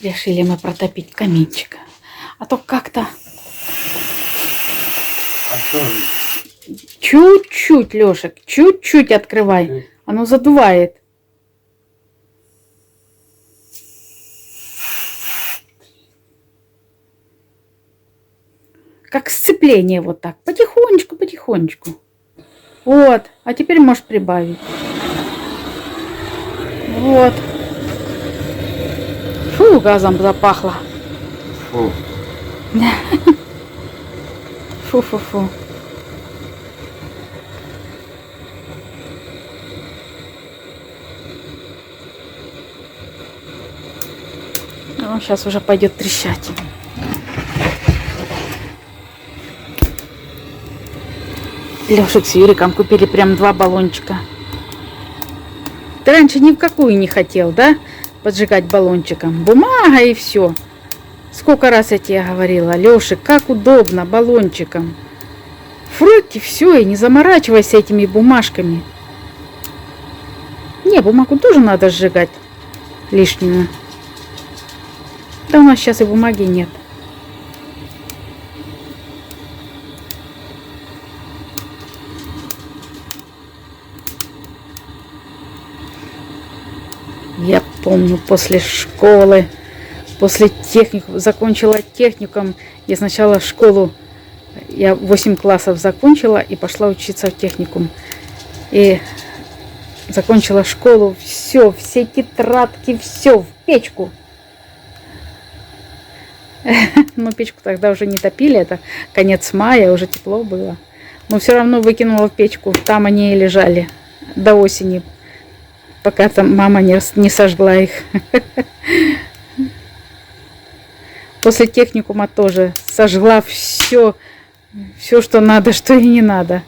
Решили мы протопить каминчик. А то как-то... А что? Чуть-чуть, Лешек, чуть-чуть открывай. Оно задувает. Как сцепление вот так. Потихонечку, потихонечку. Вот. А теперь можешь прибавить. Вот. Фу, газом запахло. Фу. Фу-фу-фу. Ну, сейчас уже пойдет трещать. Лешек с Юриком купили прям 2 баллончика. Ты раньше ни в какую не хотел, да? Поджигать баллончиком. Бумага и все. Сколько раз я тебе говорила, Лешек, как удобно баллончиком. Фрукты, все, и не заморачивайся этими бумажками. Не, бумагу тоже надо сжигать лишнюю. Да у нас сейчас и бумаги нет. Я помню, после школы, после техникума, закончила техникум. Я сначала школу, я 8 классов закончила и пошла учиться в техникум. И закончила школу, все тетрадки, все в печку. Но печку тогда уже не топили, это конец мая, уже тепло было. Но все равно выкинула в печку, там они и лежали до осени. Пока там мама не сожгла их. После техникума тоже сожгла все, что надо, что и не надо.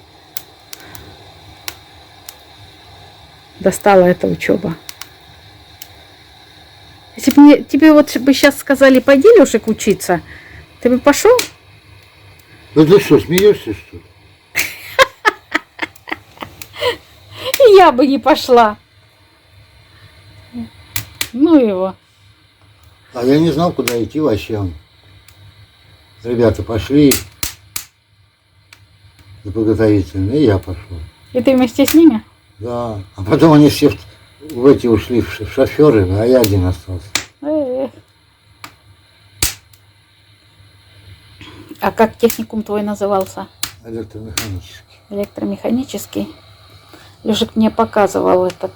Достала эта учеба. Если бы тебе вот бы сейчас сказали, пойди, Лешек, учиться, ты бы пошел? Ну ты что, смеешься, что ли? И я бы не пошла. Ну его. А я не знал, куда идти вообще. Ребята пошли за подготовительно, и я пошел. И ты вместе с ними? Да. А потом они все в эти ушли в шоферы, а я один остался. А как техникум твой назывался? Электромеханический. Электромеханический. Лешек мне показывал этот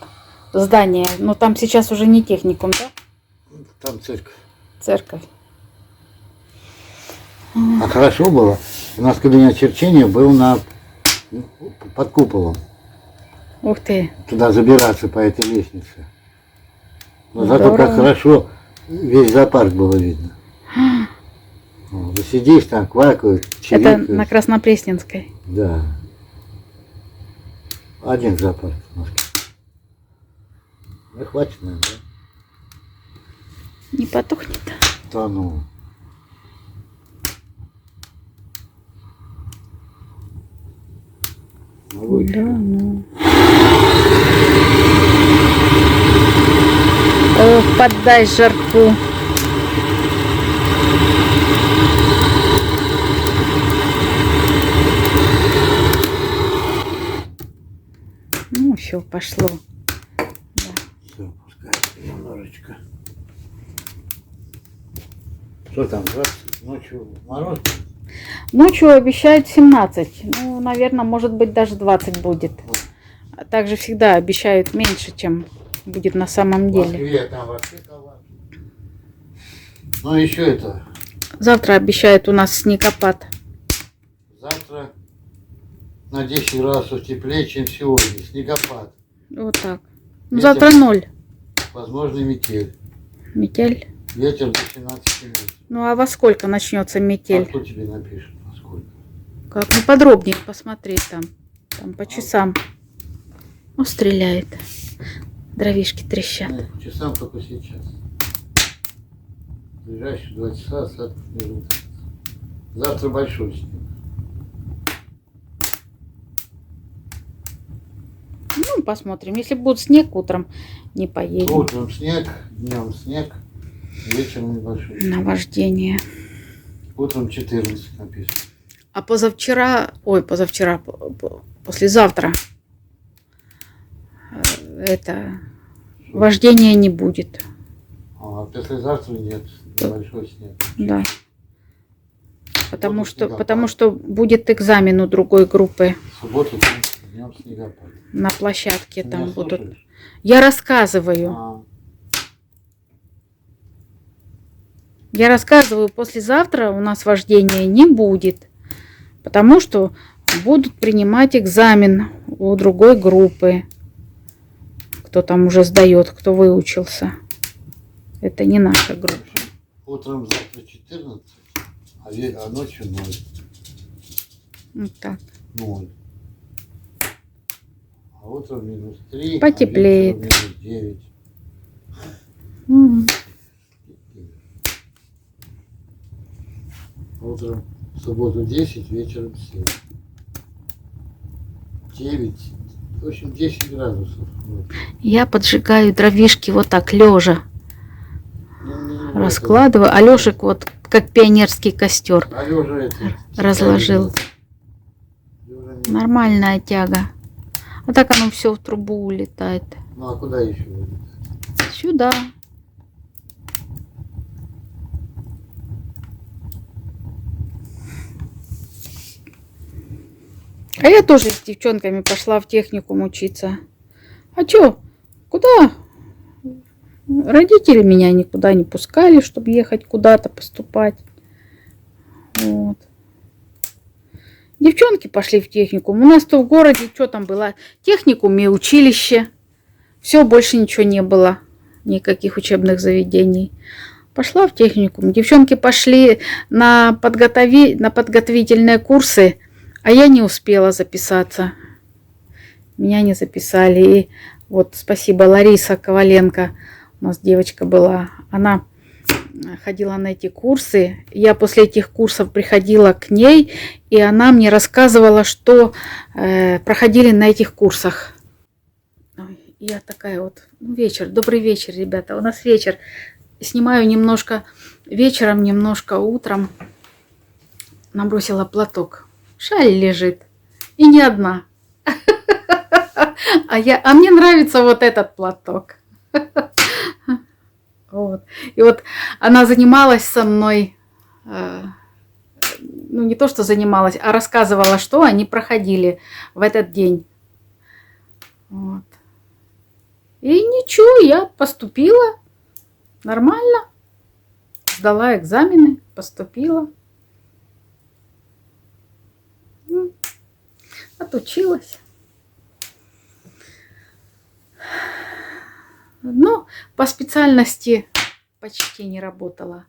здание. Но там сейчас уже не техникум, да? Там церковь. Церковь. А хорошо было. У нас кабинет черчения был под куполом. Ух ты. Туда забираться по этой лестнице. Но зато Здорово. как хорошо весь зоопарк было видно. Вот, ты сидишь там, квакают, Это чирикают. на Краснопресненской. Да. Один зоопарк в Москве. Ну, хватит, наверное, да? Не потухнет. Да ну. Могу еще. Да, ну. Ох, поддай жарку. Ну, все, пошло. Все, пускай немножечко. Что там, 20? Ночью мороз? Ночью обещают 17. Ну, наверное, может быть, даже 20 будет. А также всегда обещают меньше, чем будет на самом В деле. Москве там вообще коварно. Ну, еще это. Завтра обещают у нас снегопад. Завтра на 10 градусов теплее, чем сегодня. Снегопад. Вот так. Ну, Ветер. завтра 0. Возможно, метель. Метель. Ветер до 17 метров. Ну, а во сколько начнется А метель? кто тебе напишет, во сколько? Как? Ну, подробнее посмотреть там. Там по часам. Ну, стреляет. Дровишки трещат. Ну, по часам только сейчас. В ближайшие 2 часа осадков не ждут. Завтра большой снег. Ну, посмотрим. Если будет снег утром, не поедем. Утром снег, днем снег. Вечером небольшой. на вождение. Утром 14 написано. А послезавтра это вождения не будет. А послезавтра нет. Небольшой снег. Да. Потому Вот что будет экзамен у другой группы В субботу днем снегопад. на площадке. Ты Там меня будут. слушаешь? Я рассказываю. А, Я рассказываю, послезавтра у нас вождения не будет. Потому что будут принимать экзамен у другой группы. Кто там уже сдает, кто выучился. Это не наша группа. утром завтра 14, а ночью 0. Вот так. 0. А утром минус 3. Потеплеет. А минус 9. Мгм. Утром в субботу 10, вечером 7. 9. В общем, 10 градусов. Вот. Я поджигаю дровишки вот так, лежа. Ну, Раскладываю. Алешек вот как пионерский костер А Лёжа это... разложил. Лёжа не- Нормальная тяга. А так оно все в трубу улетает. Ну а куда еще вылетать? Сюда. А я тоже с девчонками пошла в техникум учиться. А чё? Куда? Родители меня никуда не пускали, чтобы ехать куда-то поступать. Вот. Девчонки пошли в техникум. У нас-то в городе, что там было? Техникум и училище. Все, больше ничего не было. Никаких учебных заведений. Пошла в техникум. Девчонки пошли на подготовительные курсы, а я не успела записаться. Меня не записали. И вот спасибо, Лариса Коваленко, у нас девочка была. Она ходила на эти курсы. Я после этих курсов приходила к ней, и она мне рассказывала, что проходили на этих курсах. Ой, я такая вот, вечер, добрый вечер, ребята, у нас вечер. Снимаю немножко вечером, немножко утром. Набросила платок. Шаль лежит. И не одна. А мне нравится вот этот платок. Вот. И вот она занималась со мной, ну не то, что занималась, а рассказывала, что они проходили в этот день. Вот. И ничего, я поступила нормально, сдала экзамены, поступила, отучилась. Но по специальности почти не работала.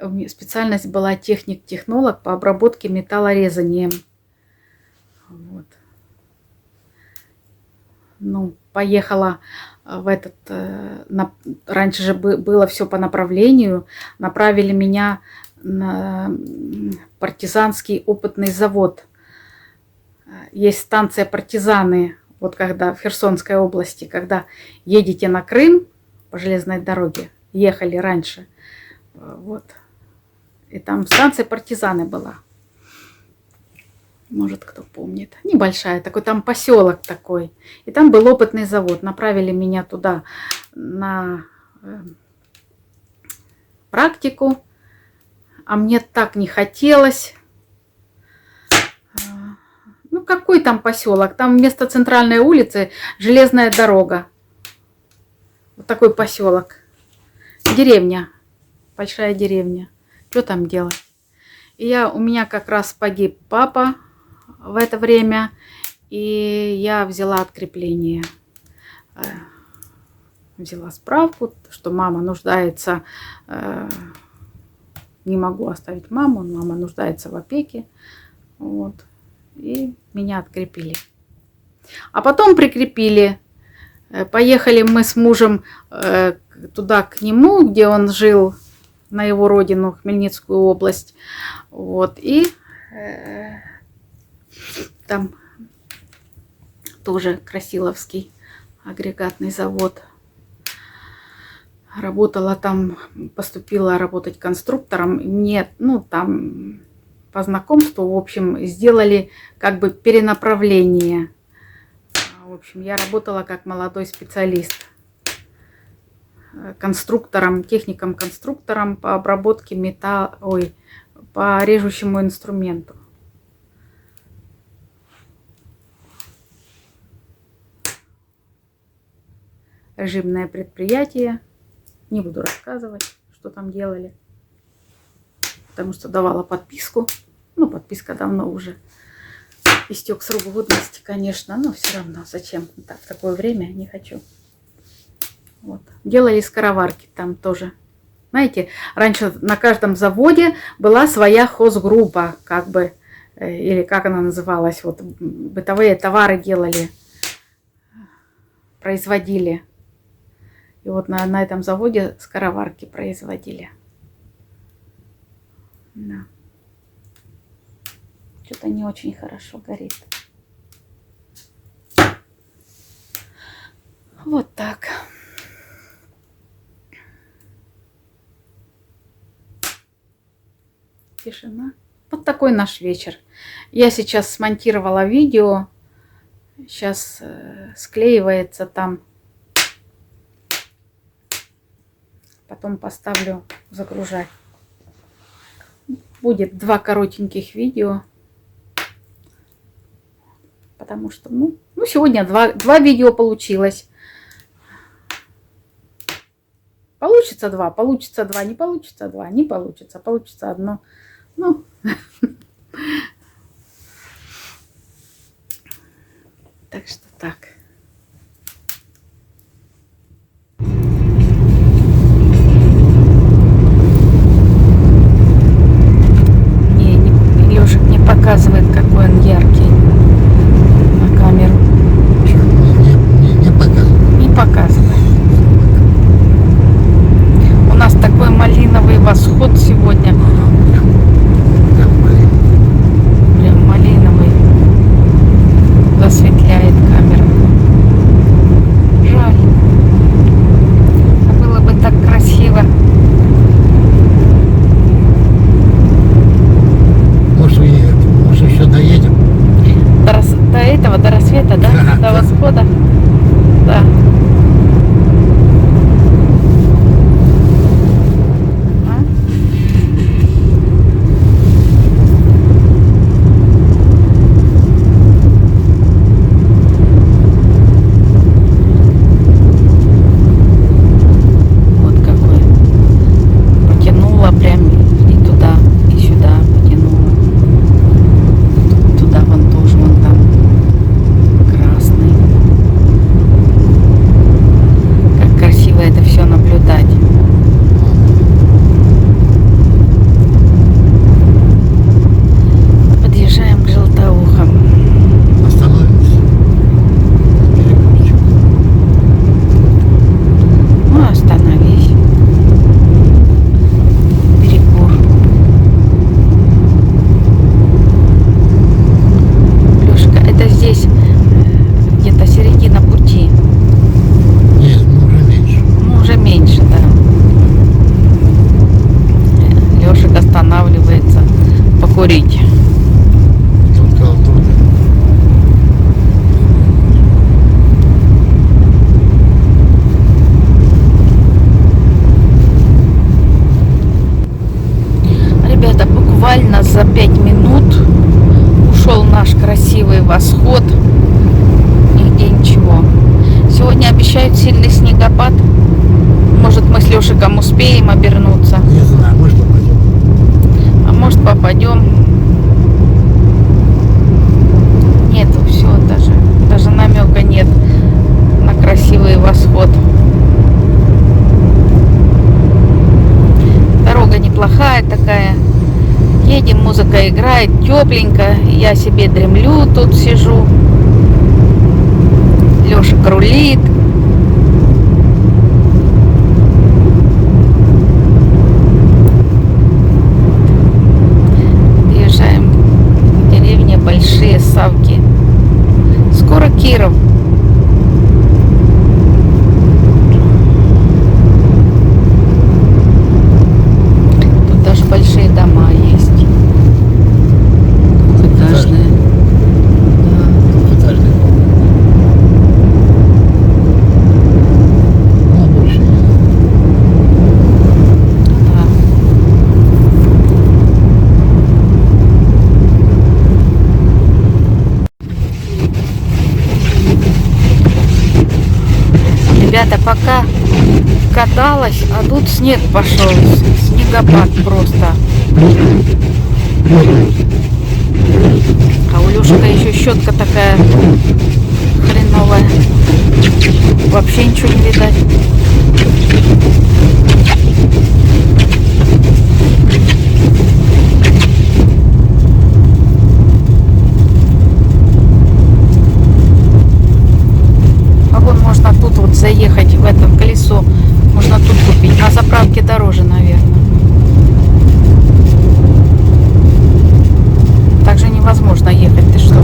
У меня специальность была техник-технолог по обработке металлорезанием. Вот. Ну, поехала в этот... раньше же было все по направлению. Направили меня на партизанский опытный завод. Есть станция «Партизаны». Вот когда в Херсонской области, когда едете на Крым по железной дороге, ехали раньше, вот, и там станция «Партизаны» была. Может, кто помнит. Небольшая, такой там поселок такой. И там был опытный завод. Направили меня туда на практику. А мне так не хотелось. Ну, какой там поселок? Там вместо центральной улицы железная дорога. Вот такой поселок. Деревня. Большая деревня. Что там делать? И у меня как раз погиб папа в это время. И я взяла открепление. Взяла справку, что мама нуждается. Не могу оставить маму. Мама нуждается в опеке. Вот. И меня открепили. А потом прикрепили. Поехали мы с мужем туда к нему, где он жил, на его родину, Хмельницкую область. Вот. И там тоже Красиловский агрегатный завод. Работала там, поступила работать конструктором. И мне, ну, там по знакомству, в общем, сделали как бы перенаправление. В общем, я работала как молодой специалист. Конструктором, техником-конструктором по обработке металла, по режущему инструменту. Режимное предприятие. Не буду рассказывать, что там делали, потому что давала подписку. Ну, подписка давно уже истек срок годности, конечно, но все равно зачем так, в такое время не хочу. Вот. Делали скороварки там тоже. Знаете, раньше на каждом заводе была своя хозгруппа, как бы, или как она называлась, вот бытовые товары делали, производили. И вот на этом заводе скороварки производили. Да. Что-то не очень хорошо горит. Вот так. Тишина. Вот такой наш вечер. Я сейчас смонтировала видео. Сейчас склеивается там. Потом поставлю загружать. Будет 2 коротеньких видео. Потому что, ну сегодня 2 видео получилось. Получится 2, получится 2, не получится 2, не получится, получится 1. Ну, так что так. Лёшик не показывает, какой он яркий на камеру. Не показывает. Не показывает. У нас такой малиновый восход сегодня. Прям малиновый. Засветляет камеру. Жаль. Было бы так красиво. Может еще доедем? До этого, до рассвета, да? Да. До восхода. Да. Вот какой. Потянула прям и туда, и сюда потянула. Туда вон тоже, вон там красный. Как красиво это все наблюдать. Подъезжаем к Желтоухам. Остановимся. Перекрутим. Ну, остановись. Перекур. Лёшка, это здесь где-то середина пути. Нет, ну уже меньше. Ну, уже меньше, да. Лёшик останавливается покурить. Только оттуда. Ребята, буквально за 5 минут ушел наш красивый восход. Нигде ничего. Сегодня обещают сильный снегопад. Может, мы с Лешиком успеем обернуться. Не знаю, может попадем. А может, попадем. Нету, все, даже намека нет на красивый восход. Дорога неплохая такая. Едем, музыка играет, тепленько. Я себе дремлю, тут сижу. Лешик рулит. Приезжаем в деревне Большие Савки. Скоро Киров. пока каталась, а тут снег пошел. Снегопад просто. А у Лешика еще щетка такая хреновая. Вообще ничего не видать. А вон можно тут вот заехать в это колесо. Можно тут купить. На заправке дороже, наверное. Так же невозможно ехать. Ты что?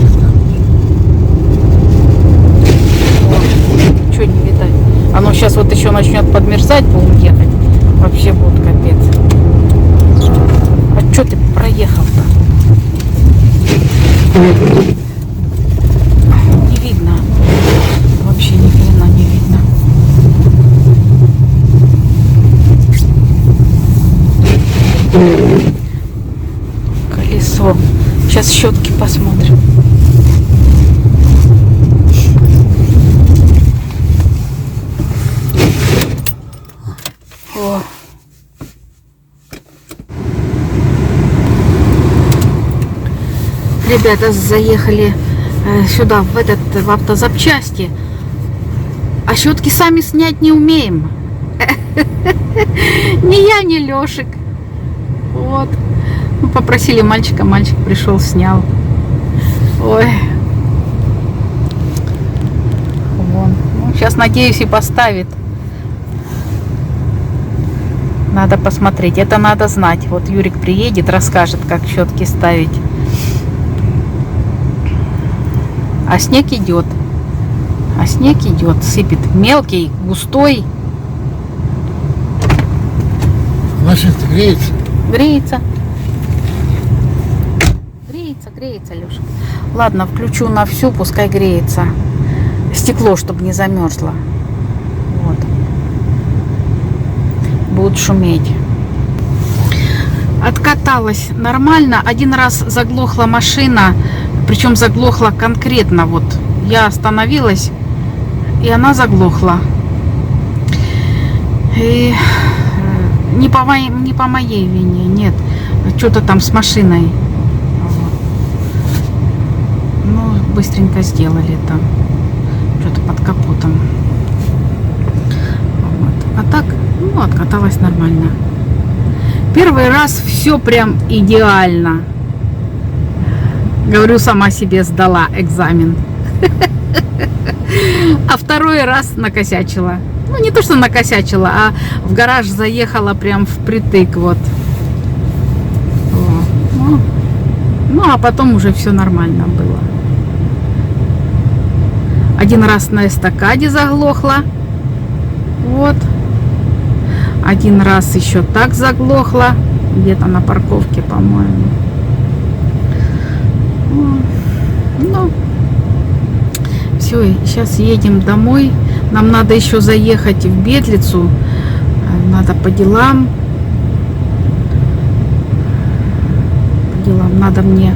Чего не видать? Оно сейчас вот еще начнет подмерзать, будем ехать. Вообще будет капец. А что ты проехал-то? Не видно. Вообще ни хрена не видно. Колесо. Сейчас щетки посмотрим. О. Ребята заехали сюда, в автозапчасти. А щетки сами снять не умеем. Ни я, ни Лешик. Вот. Мы попросили мальчика, мальчик пришел, снял. Ой. Вон. Ну, сейчас, надеюсь, и поставит. Надо посмотреть. Это надо знать. Вот Юрик приедет, расскажет, как щетки ставить. А снег идет. А снег идет, сыпет. Мелкий, густой. Машина-то греется? Греется. Греется, Леша. Ладно, включу на всю, пускай греется. Стекло, чтобы не замерзло. Вот. Будет шуметь. Откаталась нормально. Один раз заглохла машина. Причем заглохла конкретно. Вот я остановилась, и она заглохла. И не по моей вине, нет. Что-то там с машиной. Ну, быстренько сделали там. Что-то под капотом. Вот. А так, ну, откаталась нормально. Первый раз все прям идеально. Говорю, сама себе сдала экзамен. А второй раз накосячила. Ну, не то, что накосячила, а в гараж заехала прям впритык, вот. Ну, а потом уже все нормально было. Один раз на эстакаде заглохла. Вот. Один раз еще так заглохла. Где-то на парковке, по-моему. Ну, все, сейчас едем домой. Нам надо еще заехать в Бетлицу. Надо по делам. По делам. Надо мне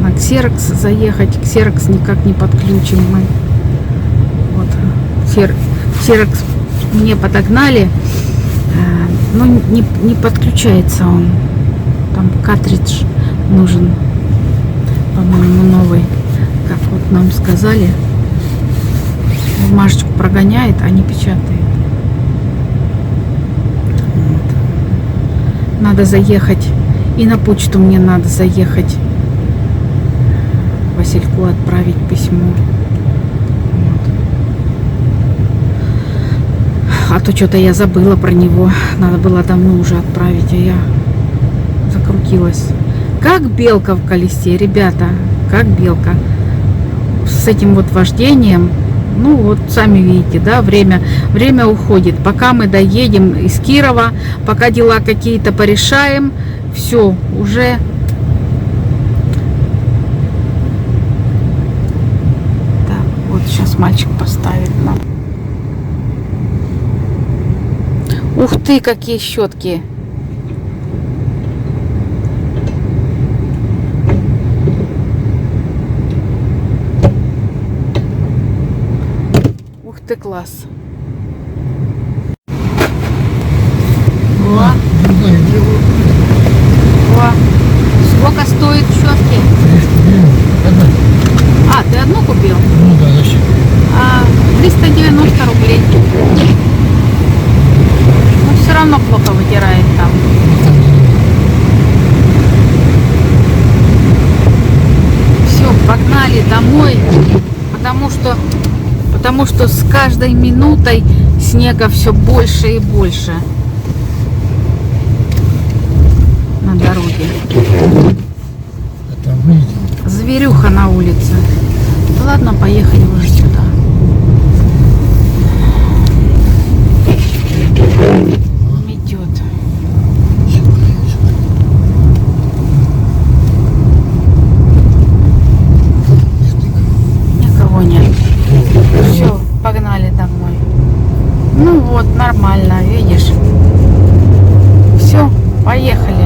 на Ксерокс заехать. Ксерокс никак не подключим мы. Вот. Ксерокс мне подогнали. Но не подключается он. Там картридж нужен, по-моему, новый. Как вот нам сказали. Бумажечку прогоняет, а не печатает. Вот. Надо заехать. И на почту мне надо заехать. Васильку отправить письмо. Вот. А то что-то я забыла про него. Надо было давно уже отправить, а я закрутилась. Как белка в колесе, ребята. Как белка. С этим вот вождением. Ну вот, сами видите, да, время уходит. Пока мы доедем из Кирова, пока дела какие-то порешаем, все, уже так, вот сейчас мальчик поставит нам. Ух ты, какие щетки! Ух ты, класс! равно плохо вытирает там. Все, погнали домой, потому что с каждой минутой снега все больше и больше на дороге. Это выйдем. Зверюха на улице. Да ладно, поехали уже сюда. Метет. Никого нет. Все, погнали домой. Ну вот, нормально, видишь. Все, поехали.